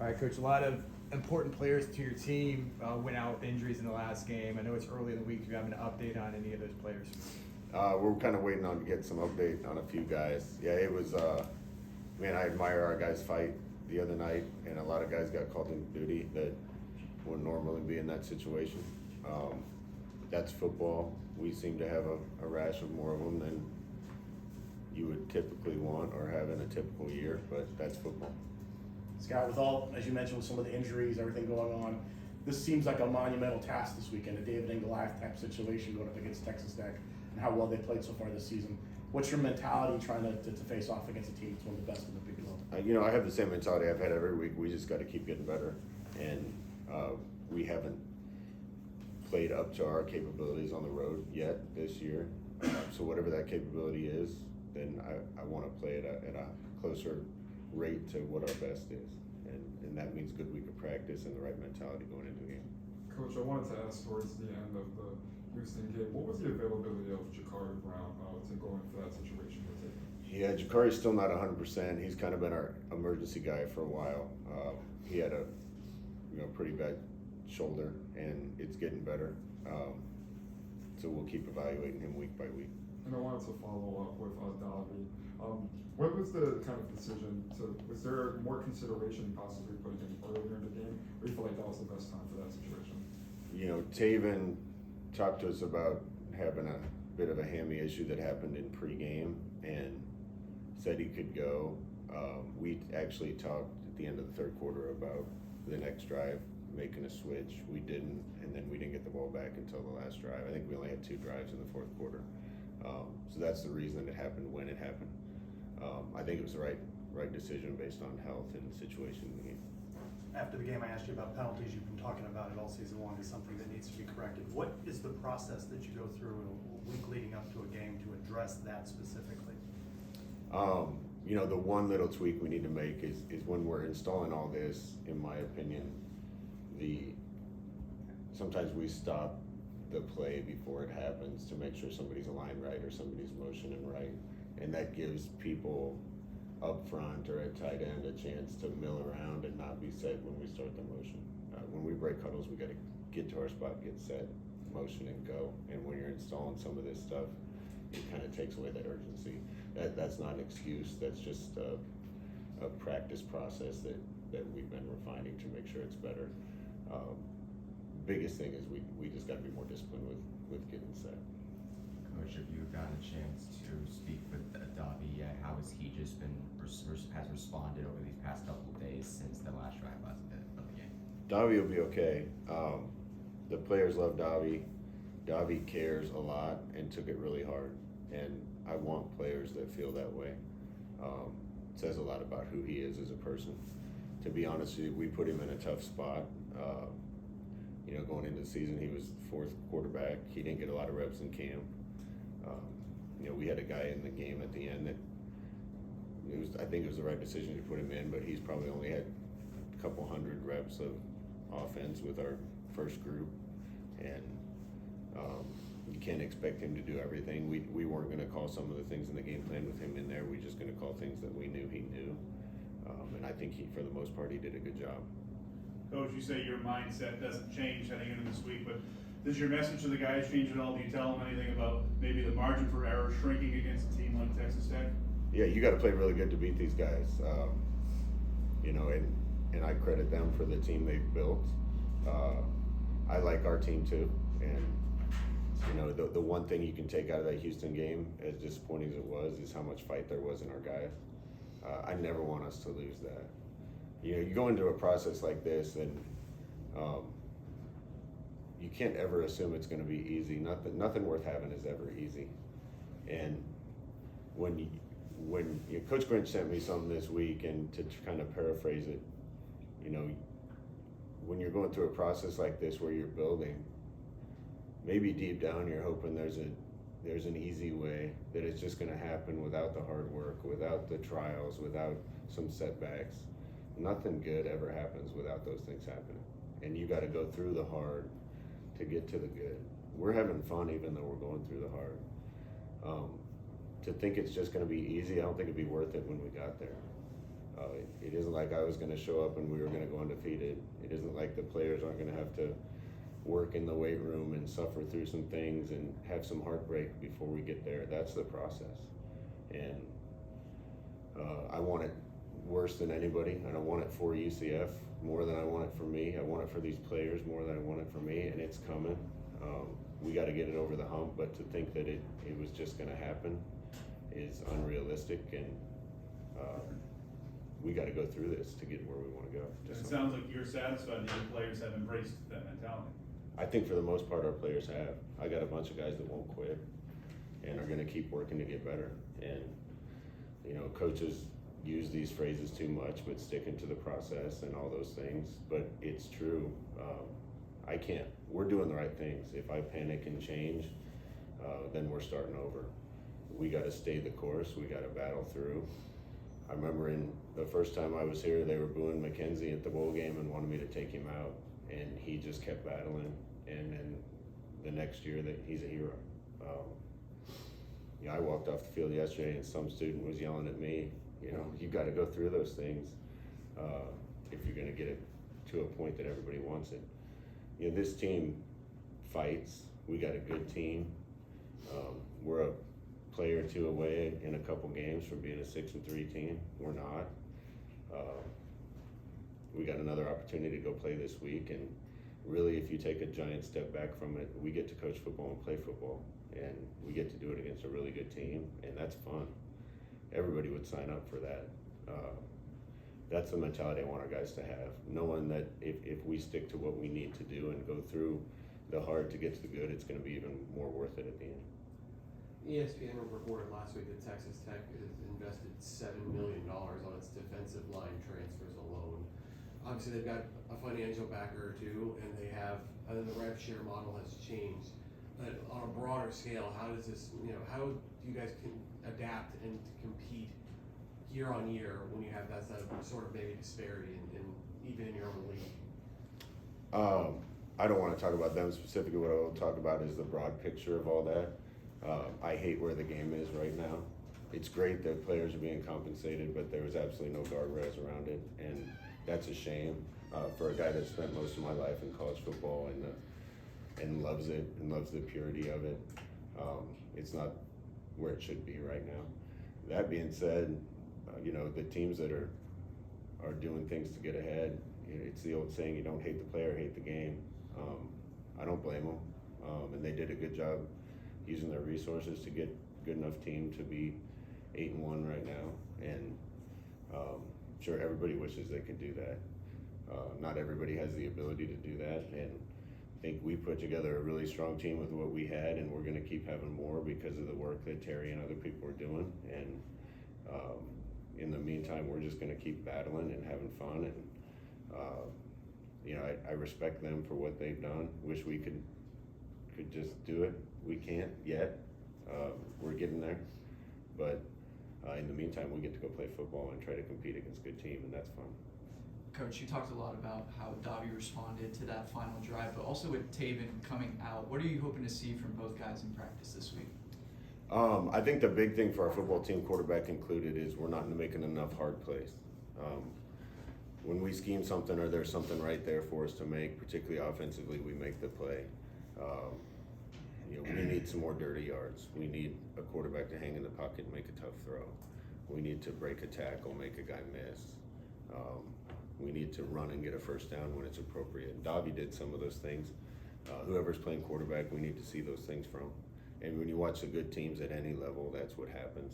All right, Coach, a lot of important players to your team went out with injuries in the last game. I know it's early in the week. Do you have an update on any of those players? We're kind of waiting on to get some update on a few guys. Yeah, it was, man, I admire our guys' fight the other night, and a lot of guys got called into duty that wouldn't normally be in that situation. That's football. We seem to have a rash of more of them than you would typically want or have in a typical year, but that's football. Scott, with all, as you mentioned, with some of the injuries, everything going on, this seems like a monumental task this weekend, a David and Goliath type situation going up against Texas Tech and how well they played so far this season. What's your mentality trying to face off against a team that's one of the best in the Big 12? I have the same mentality I've had every week. We just got to keep getting better, and we haven't played up to our capabilities on the road yet this year. So whatever that capability is, then I want to play it at a closer rate to what our best is, and that means good week of practice and the right mentality going into the game. Coach, I wanted to ask towards the end of the Houston game, what was the availability of Jakari Brown to go in for that situation with him? Yeah, Jakari's still not 100%. He's kind of been our emergency guy for a while. He had a pretty bad shoulder, and it's getting better. So we'll keep evaluating him week by week. And I wanted to follow up with Davi. What was the kind of decision was there more consideration possibly putting him earlier in the game, or you feel like that was the best time for that situation? Taven talked to us about having a bit of a hammy issue that happened in pregame and said he could go. We actually talked at the end of the third quarter about the next drive, making a switch. We didn't, and then we didn't get the ball back until the last drive. I think we only had 2 drives in the fourth quarter. So that's the reason it happened when it happened. I think it was the right decision based on health and the situation in the game. After the game, I asked you about penalties. You've been talking about it all season long as something that needs to be corrected. What is the process that you go through a week leading up to a game to address that specifically? The one little tweak we need to make is when we're installing all this, in my opinion, sometimes we stop the play before it happens to make sure somebody's aligned right or somebody's motioning right. And that gives people up front or at tight end a chance to mill around and not be set when we start the motion. When we break huddles, we got to get to our spot, get set, motion, and go. And when you're installing some of this stuff, it kind of takes away that urgency. That's not an excuse. That's just a practice process that we've been refining to make sure it's better. Biggest thing is we just got to be more disciplined with getting set. Coach, have you gotten a chance to speak with Davi yet? How has he just been has responded over these past couple of days since the last drive of the game? Davi will be okay. The players love Davi. Davi cares a lot and took it really hard. And I want players that feel that way. It says a lot about who he is as a person. To be honest with you, we put him in a tough spot. Going into the season, he was 4th quarterback. He didn't get a lot of reps in camp. We had a guy in the game at the end that I think it was the right decision to put him in, but he's probably only had a couple hundred reps of offense with our first group, and you can't expect him to do everything. We weren't going to call some of the things in the game plan with him in there. We're just going to call things that we knew he knew, and I think for the most part, he did a good job. Coach, you say your mindset doesn't change heading into this week, but does your message to the guys change at all? Do you tell them anything about maybe the margin for error shrinking against a team like Texas Tech? Yeah, you got to play really good to beat these guys. And I credit them for the team they've built. I like our team too, and the one thing you can take out of that Houston game, as disappointing as it was, is how much fight there was in our guys. I never want us to lose that. You go into a process like this, and you can't ever assume it's going to be easy. Nothing worth having is ever easy. And when Coach Grinch sent me something this week, and to kind of paraphrase it, when you're going through a process like this where you're building, maybe deep down you're hoping there's an easy way, that it's just going to happen without the hard work, without the trials, without some setbacks. Nothing good ever happens without those things happening. And you got to go through the hard to get to the good. We're having fun even though we're going through the hard. To think it's just going to be easy, I don't think it'd be worth it when we got there. It isn't like I was going to show up and we were going to go undefeated. It isn't like the players aren't going to have to work in the weight room and suffer through some things and have some heartbreak before we get there. That's the process. And I want it worse than anybody. I don't want it for UCF more than I want it for me. I want it for these players more than I want it for me, and it's coming. We got to get it over the hump, but to think that it was just going to happen is unrealistic, and we got to go through this to get where we want to go. It sounds like you're satisfied that your players have embraced that mentality. I think for the most part our players have. I got a bunch of guys that won't quit and are going to keep working to get better. And you know, coaches use these phrases too much, but sticking to the process and all those things. But it's true. I can't. We're doing the right things. If I panic and change, then we're starting over. We got to stay the course. We got to battle through. I remember in the first time I was here, they were booing McKenzie at the bowl game and wanted me to take him out, and he just kept battling. And then the next year, that he's a hero. I walked off the field yesterday, and some student was yelling at me. You know, you got to go through those things if you're going to get it to a point that everybody wants it. You know, this team fights. We got a good team. We're a player or two away in a couple games from being a 6-3 team. We're not. We got another opportunity to go play this week, and really, if you take a giant step back from it, we get to coach football and play football, and we get to do it against a really good team, and that's fun. Everybody would sign up for that. That's the mentality I want our guys to have, knowing that if we stick to what we need to do and go through the hard to get to the good, it's going to be even more worth it at the end. ESPN reported last week that Texas Tech has invested $7 million on its defensive line transfers alone. Obviously, they've got a financial backer or two, and then the rev share model has changed. But on a broader scale, how does this, how do you guys can adapt and compete year on year when you have that sort of maybe disparity in even in your own league? I don't want to talk about them specifically. What I will talk about is the broad picture of all that. I hate where the game is right now. It's great that players are being compensated, but there was absolutely no guardrails around it, and that's a shame for a guy that spent most of my life in college football and loves it and loves the purity of it. It's not where it should be right now. That being said, the teams that are doing things to get ahead, it's the old saying, you don't hate the player, hate the game. I don't blame them, and they did a good job using their resources to get a good enough team to be 8-1 right now, and sure, everybody wishes they could do that. Not everybody has the ability to do that, and I think we put together a really strong team with what we had, and we're going to keep having more because of the work that Terry and other people are doing. And in the meantime, we're just going to keep battling and having fun. And I respect them for what they've done. Wish we could just do it. We can't yet. We're getting there, but in the meantime, we get to go play football and try to compete against a good team, and that's fun. Coach, you talked a lot about how Davi responded to that final drive, but also with Taven coming out, what are you hoping to see from both guys in practice this week? I think the big thing for our football team, quarterback included, is we're not making enough hard plays. When we scheme something or there's something right there for us to make, particularly offensively, we make the play. We need some more dirty yards. We need a quarterback to hang in the pocket and make a tough throw. We need to break a tackle, make a guy miss. We need to run and get a first down when it's appropriate. Davi did some of those things. Whoever's playing quarterback, we need to see those things from. And when you watch the good teams at any level, that's what happens.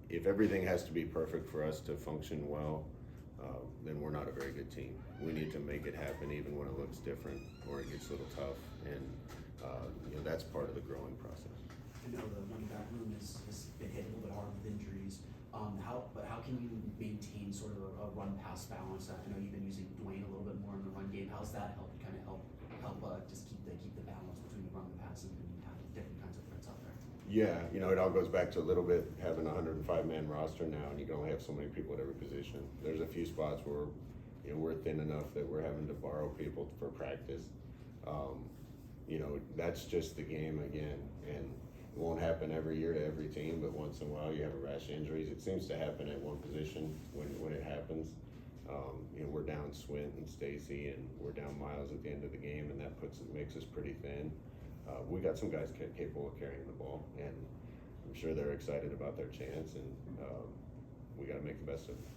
If everything has to be perfect for us to function well, then we're not a very good team. We need to make it happen even when it looks different or it gets a little tough, and that's part of the growing process. I know the running back room has been hit a little bit hard with injuries. How can you maintain sort of a run-pass balance? I know you've been using Dwayne a little bit more in the run game. How's that help just keep the balance between the run and the pass and have different kinds of threats out there? Yeah, it all goes back to a little bit having a 105-man roster now, and you can only have so many people at every position. There's a few spots where we're thin enough that we're having to borrow people for practice. That's just the game again, and won't happen every year to every team, but once in a while you have a rash of injuries. It seems to happen at one position when it happens. We're down Swint and Stacy, and we're down Miles at the end of the game, and that makes us pretty thin. We got some guys capable of carrying the ball, and I'm sure they're excited about their chance, and we got to make the best of it.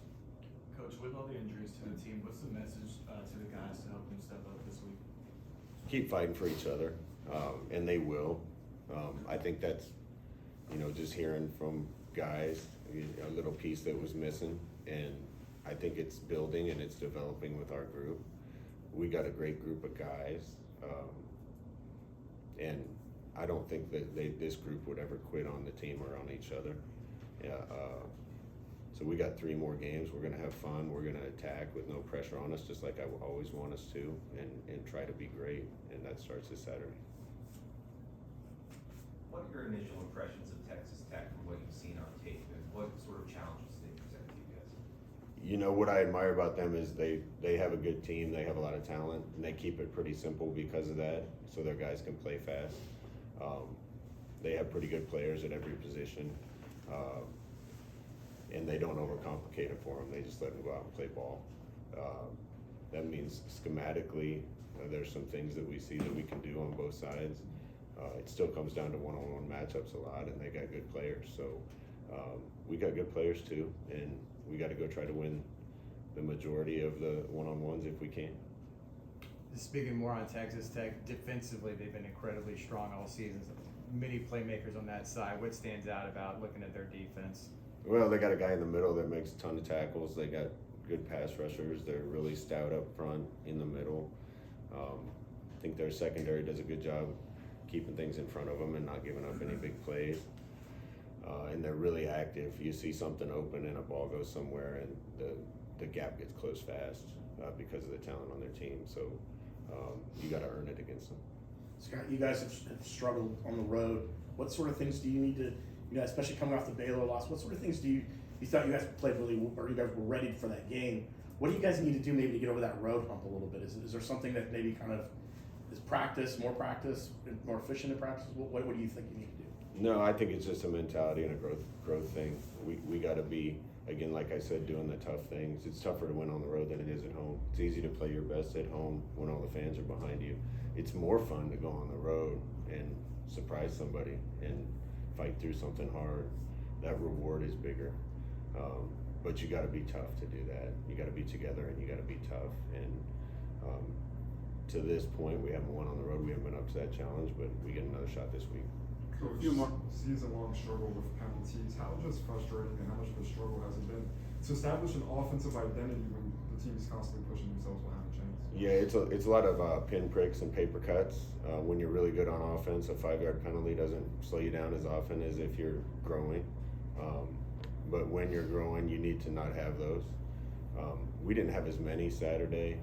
Coach, with all the injuries to the team, what's the message to the guys to help them step up this week? Keep fighting for each other, and they will. I think that's, just hearing from guys, a little piece that was missing, and I think it's building and it's developing with our group. We got a great group of guys, and I don't think that this group would ever quit on the team or on each other. So we got 3 more games. We're gonna have fun. We're gonna attack with no pressure on us, just like I always want us to, and try to be great. And that starts this Saturday. What are your initial impressions of Texas Tech from what you've seen on tape, and what sort of challenges they present to you guys? What I admire about them is they have a good team. They have a lot of talent, and they keep it pretty simple because of that, so their guys can play fast. They have pretty good players at every position, and they don't overcomplicate it for them. They just let them go out and play ball. That means schematically, there's some things that we see that we can do on both sides. It still comes down to one-on-one matchups a lot, and they got good players. So we got good players too, and we got to go try to win the majority of the one-on-ones if we can. Speaking more on Texas Tech, defensively they've been incredibly strong all season. Many playmakers on that side. What stands out about looking at their defense? Well, they got a guy in the middle that makes a ton of tackles. They got good pass rushers. They're really stout up front in the middle. I think their secondary does a good job keeping things in front of them and not giving up any big plays. And they're really active. You see something open and a ball goes somewhere, and the gap gets closed fast because of the talent on their team. So you got to earn it against them. Scott, you guys have struggled on the road. What sort of things do you need to, especially coming off the Baylor loss, what sort of things do you thought you guys played really, or you guys were ready for that game? What do you guys need to do maybe to get over that road hump a little bit? Is there something that maybe kind of is practice, more efficient in practice? What do you think you need to do? No, I think it's just a mentality and a growth thing. We got to be, again, like I said, doing the tough things. It's tougher to win on the road than it is at home. It's easy to play your best at home when all the fans are behind you. It's more fun to go on the road and surprise somebody and fight through something hard. That reward is bigger. But you got to be tough to do that. You got to be together and you got to be tough. And to this point, we haven't won on the road. We haven't been up to that challenge, but we get another shot this week. Coach, season-long struggle with penalties. How just frustrating and how much of a struggle has it been to establish an offensive identity when the team is constantly pushing themselves behind the chains? Yeah, it's a lot of pinpricks and paper cuts. When you're really good on offense, a 5-yard penalty doesn't slow you down as often as if you're growing. But when you're growing, you need to not have those. We didn't have as many Saturday.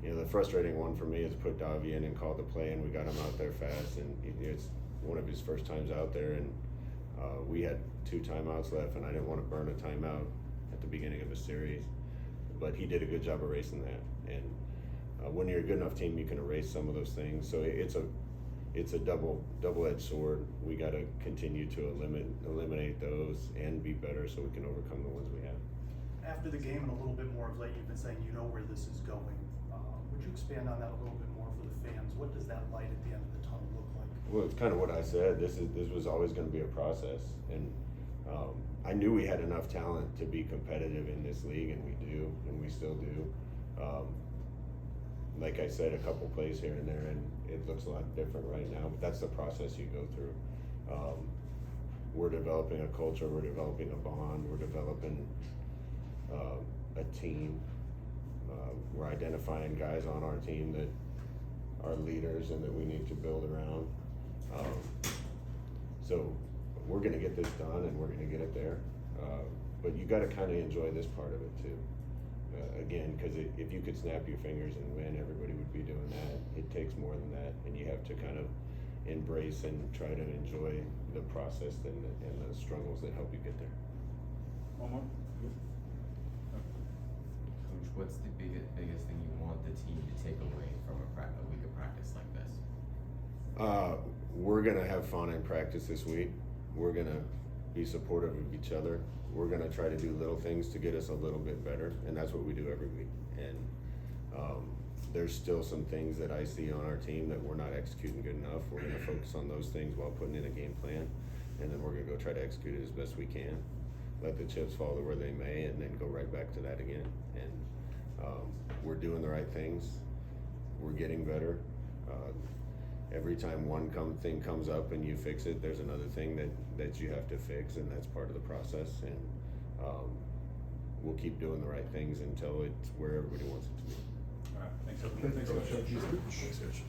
The frustrating one for me is put Davi in and call the play, and we got him out there fast, and it's one of his first times out there, and we had 2 timeouts left, and I didn't want to burn a timeout at the beginning of a series, but he did a good job erasing that. And when you're a good enough team, you can erase some of those things. So it's a double-edged sword. We got to continue to eliminate those and be better so we can overcome the ones we have. After the game and a little bit more of late, you've been saying you know where this is going. Would you expand on that a little bit more for the fans? What does that light at the end of the tunnel look like? Well, it's kind of what I said. This was always going to be a process, and I knew we had enough talent to be competitive in this league, and we do, and we still do. Like I said, a couple plays here and there, and it looks a lot different right now, but that's the process you go through. We're developing a culture, we're developing a bond, we're developing a team. We're identifying guys on our team that are leaders and that we need to build around. So we're going to get this done and we're going to get it there. But you got to kind of enjoy this part of it too. Again, because if you could snap your fingers and win, everybody would be doing that. It takes more than that, and you have to kind of embrace and try to enjoy the process and the struggles that help you get there. One more. Coach, what's the biggest thing you want the team to take away from a week of practice like this? We're gonna have fun in practice this week. We're gonna be supportive of each other. We're gonna try to do little things to get us a little bit better, and that's what we do every week. And there's still some things that I see on our team that we're not executing good enough. We're gonna focus on those things while putting in a game plan, and then we're gonna go try to execute it as best we can. Let the chips fall where they may, and then go right back to that again. And we're doing the right things. We're getting better. Every time one thing comes up and you fix it, there's another thing that you have to fix, and that's part of the process. And we'll keep doing the right things until it's where everybody wants it to be. All right, thanks, Thanks, Coach. Thanks, Coach.